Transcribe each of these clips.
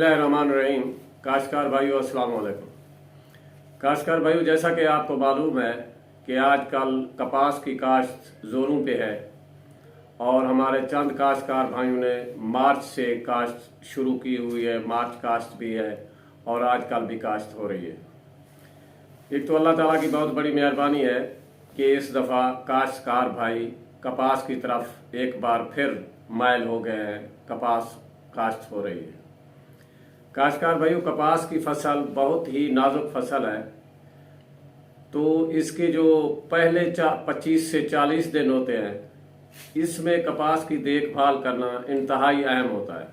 बिस्मिल्लाहिर्रहमानिर्रहीम। काश्तकार भाइयों अस्सलाम वालेकुम। काश्तकार भाइयों, जैसा कि आपको मालूम है कि आजकल कपास की काश्त ज़ोरों पे है और हमारे चंद काश्तकार भाइयों ने मार्च से काश्त शुरू की हुई है। मार्च काश्त भी है और आजकल भी काश्त हो रही है। एक तो अल्लाह ताला की बहुत बड़ी मेहरबानी है कि इस दफ़ा काश्तकार भाई कपास की तरफ एक बार फिर माइल हो गए हैं। कपास काश्त हो रही है। काश्तकार भाइयों, कपास की फसल बहुत ही नाजुक फसल है, तो इसके जो पहले 25 से 40 दिन होते हैं, इसमें कपास की देखभाल करना इंतहाई अहम होता है।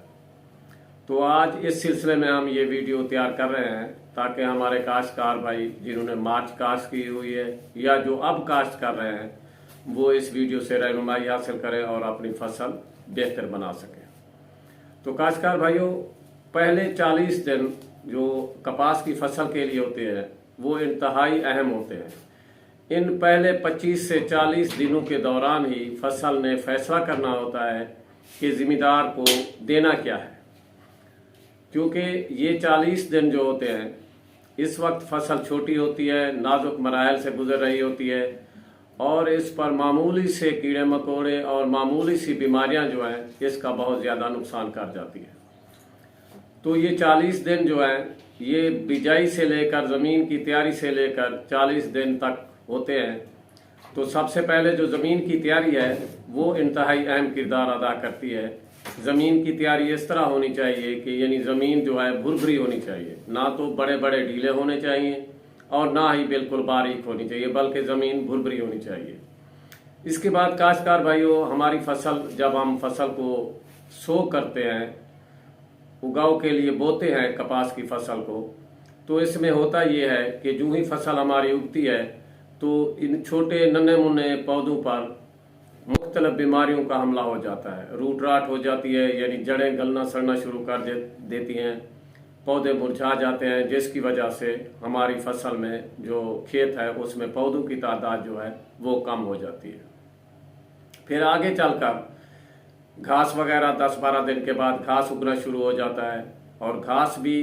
तो आज इस सिलसिले में हम ये वीडियो तैयार कर रहे हैं ताकि हमारे काश्तकार भाई जिन्होंने मार्च काश्त की हुई है या जो अब काश्त कर रहे हैं वो इस वीडियो से रहनुमाई हासिल करें और अपनी फसल बेहतर बना सकें। तो काश्तकार भाइयों, पहले 40 दिन जो कपास की फसल के लिए होते हैं वो इंतहाई अहम होते हैं। इन पहले 25 से 40 दिनों के दौरान ही फसल ने फैसला करना होता है कि जिम्मेदार को देना क्या है, क्योंकि ये 40 दिन जो होते हैं इस वक्त फसल छोटी होती है, नाजुक मराहल से गुजर रही होती है और इस पर मामूली से कीड़े मकोड़े और मामूली सी बीमारियां जो हैं इसका बहुत ज़्यादा नुकसान कर जाती है। तो ये 40 दिन जो है ये बिजाई से लेकर ज़मीन की तैयारी से लेकर 40 दिन तक होते हैं। तो सबसे पहले जो ज़मीन की तैयारी है वो इंतहाई अहम किरदार अदा करती है। ज़मीन की तैयारी इस तरह होनी चाहिए कि यानी ज़मीन जो है भुरभुरी होनी चाहिए, ना तो बड़े बड़े ढीले होने चाहिए और ना ही बिल्कुल बारीक होनी चाहिए, बल्कि ज़मीन भुरभुरी होनी चाहिए। इसके बाद काश्तकार भाइयों, हमारी फसल जब हम फसल को सो करते हैं, उगाव के लिए बोते हैं कपास की फसल को, तो इसमें होता ये है कि जो ही फसल हमारी उगती है तो इन छोटे नन्हे मुन्ने पौधों पर मुख्तलिफ बीमारियों का हमला हो जाता है। रूट राट हो जाती है, यानी जड़ें गलना सड़ना शुरू कर देती हैं, पौधे मुरझा जाते हैं, जिसकी वजह से हमारी फसल में जो खेत है उसमें पौधों की तादाद जो है वो कम हो जाती है। फिर आगे चलकर घास वगैरह 10-12 दिन के बाद घास उगना शुरू हो जाता है और घास भी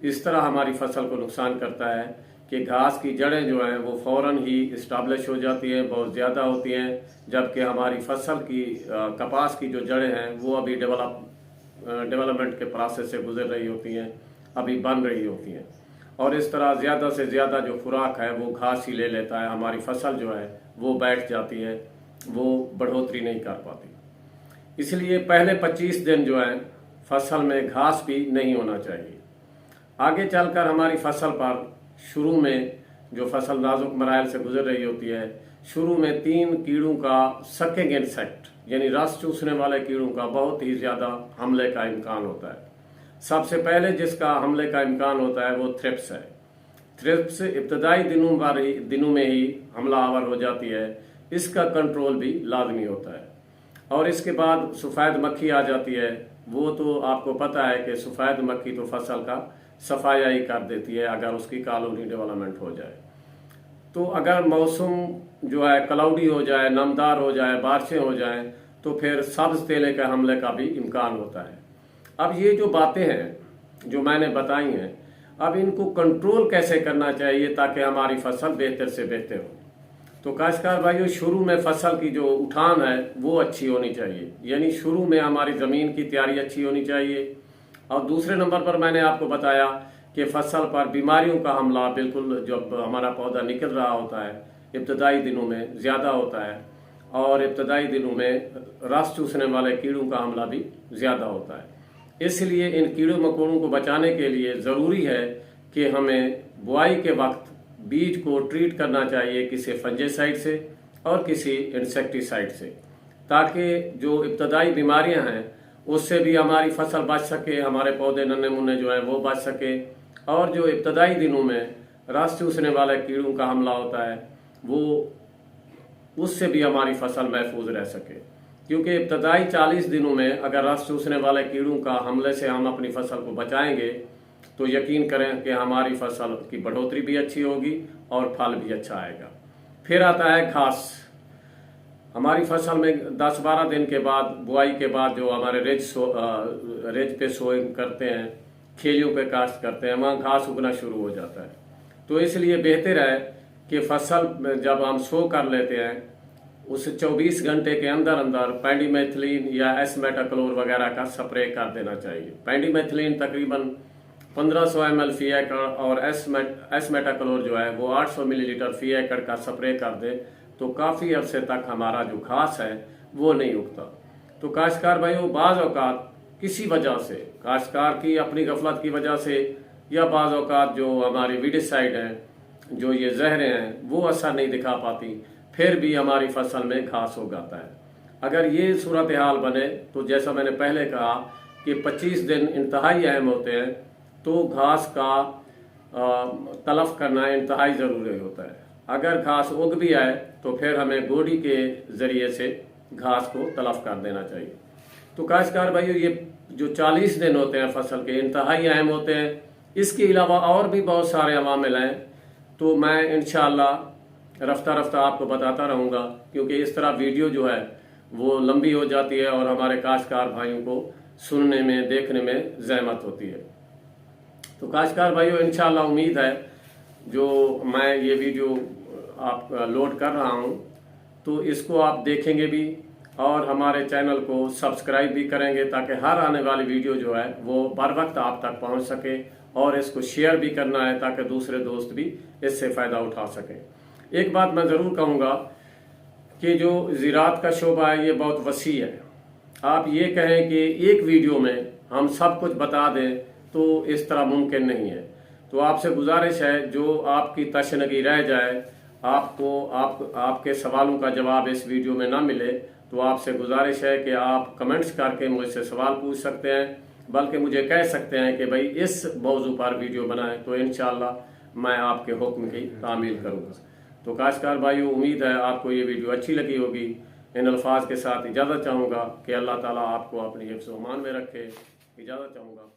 इस तरह हमारी फसल को नुकसान करता है कि घास की जड़ें जो हैं वो फौरन ही इस्टाब्लिश हो जाती हैं, बहुत ज़्यादा होती हैं, जबकि हमारी फसल की कपास की जो जड़ें हैं वो अभी डेवलपमेंट के प्रोसेस से गुजर रही होती हैं, अभी बन रही होती हैं और इस तरह ज़्यादा से ज़्यादा जो खुराक है वो घास ही ले लेता है। हमारी फसल जो है वो बैठ जाती है, वो बढ़ोतरी नहीं कर पाती। इसलिए पहले 25 दिन जो है फसल में घास भी नहीं होना चाहिए। आगे चलकर हमारी फसल पर शुरू में जो फसल नाजुक मराहल से गुजर रही होती है, शुरू में 3 कीड़ों का सकिंग इंसेक्ट यानी रस चूसने वाले कीड़ों का बहुत ही ज़्यादा हमले का इम्कान होता है। सबसे पहले जिसका हमले का इम्कान होता है वो थ्रिप्स है। थ्रिप्स इब्तदाई दिनों में ही हमलावर हो जाती है, इसका कंट्रोल भी लाजमी होता है। और इसके बाद सफ़ेद मक्खी आ जाती है। वो तो आपको पता है कि सफ़ेद मक्खी तो फसल का सफाया ही कर देती है अगर उसकी कॉलोनी डेवलपमेंट हो जाए। तो अगर मौसम जो है क्लाउडी हो जाए, नमदार हो जाए, बारिशें हो जाएं, तो फिर सब्ज तेले के हमले का भी इम्कान होता है। अब ये जो बातें हैं जो मैंने बताई हैं, अब इनको कंट्रोल कैसे करना चाहिए ताकि हमारी फसल बेहतर से बेहतर हो। तो काश्तकार भाइयों, शुरू में फसल की जो उठान है वो अच्छी होनी चाहिए, यानी शुरू में हमारी ज़मीन की तैयारी अच्छी होनी चाहिए। और दूसरे नंबर पर मैंने आपको बताया कि फसल पर बीमारियों का हमला बिल्कुल जब हमारा पौधा निकल रहा होता है इब्तदाई दिनों में ज़्यादा होता है और इब्तदाई दिनों में रस चूसने वाले कीड़ों का हमला भी ज़्यादा होता है। इसलिए इन कीड़ों मकोड़ों को बचाने के लिए ज़रूरी है कि हमें बुआई के वक्त बीज को ट्रीट करना चाहिए किसी फंजीसाइड से और किसी इंसेक्टिसाइड से, ताकि जो इब्तदाई बीमारियां हैं उससे भी हमारी फसल बच सके, हमारे पौधे नन्हे मुन्ने जो हैं वो बच सके और जो इब्तदाई दिनों में रस चूसने वाले कीड़ों का हमला होता है वो उससे भी हमारी फसल महफूज रह सके। क्योंकि इब्तदाई 40 दिनों में अगर रस चूसने वाले कीड़ों का हमले से हम अपनी फसल को बचाएंगे तो यकीन करें कि हमारी फसल की बढ़ोतरी भी अच्छी होगी और फल भी अच्छा आएगा। फिर आता है घास। हमारी फसल में 10-12 दिन के बाद बुआई के बाद जो हमारे रेज पे सोइंग करते हैं खेलियों पे काश्त करते हैं, वहाँ घास उगना शुरू हो जाता है। तो इसलिए बेहतर है कि फसल जब हम सो कर लेते हैं उस 24 घंटे के अंदर अंदर पेंडिमेथिलीन या एसमेटाक्लोर वगैरह का स्प्रे कर देना चाहिए। पेंडिमेथिलीन तकरीबन 1500 ml फी एकड़ और एसमेटाक्लोर जो है वो 800 मिलीलीटर फी एकड़ का स्प्रे कर दे तो काफ़ी अरसे तक हमारा जो घास है वो नहीं उगता। तो काश्तकार भाइयों, बाज़ औक़ात किसी वजह से, काश्तकार की अपनी गफलत की वजह से या बाज़ औक़ात जो हमारी वीडिसाइड हैं, जो ये जहरें हैं, वो असर नहीं दिखा पाती, फिर भी हमारी फसल में घास उगाता है। अगर ये सूरत हाल बने तो जैसा मैंने पहले कहा कि 25 दिन इंतहाई अहम होते हैं, तो घास का तलफ करना इंतहाई ज़रूरी होता है। अगर घास उग भी आए तो फिर हमें गोडी के ज़रिए से घास को तलफ कर देना चाहिए। तो काश्तकार भाइयों, ये जो 40 दिन होते हैं फसल के, इंतहाई अहम होते हैं। इसके अलावा और भी बहुत सारे अवामिल हैं, तो मैं इंशाअल्लाह रफ्ता रफ्ता आपको बताता रहूँगा, क्योंकि इस तरह वीडियो जो है वो लंबी हो जाती है और हमारे काश्तकार भाइयों को सुनने में, देखने में ज़हमत होती है। तो काश्तकार भाइयों, इंशाअल्लाह उम्मीद है जो मैं ये वीडियो आप लोड कर रहा हूँ तो इसको आप देखेंगे भी और हमारे चैनल को सब्सक्राइब भी करेंगे, ताकि हर आने वाली वीडियो जो है वो बर वक्त आप तक पहुँच सके, और इसको शेयर भी करना है ताकि दूसरे दोस्त भी इससे फ़ायदा उठा सकें। एक बात मैं ज़रूर कहूँगा कि जो ज़राअत का शोबा है ये बहुत वसी है। आप ये कहें कि एक वीडियो में हम सब कुछ बता दें तो इस तरह मुमकिन नहीं है। तो आपसे गुजारिश है, जो आपकी तशनगी रह जाए, आपके सवालों का जवाब इस वीडियो में ना मिले, तो आपसे गुजारिश है कि आप कमेंट्स करके मुझसे सवाल पूछ सकते हैं, बल्कि मुझे कह सकते हैं कि भाई इस मौजू पर वीडियो बनाएं, तो इंशाअल्लाह मैं आपके हुक्म की तामील करूँगा। तो काश्तकार भाइयों, उम्मीद है आपको ये वीडियो अच्छी लगी होगी। इन अल्फाज के साथ इजाज़त चाहूँगा कि अल्लाह ताला आपको अपनी हिफ्ज़-ओ-अमान में रखे। इजाज़त चाहूँगा।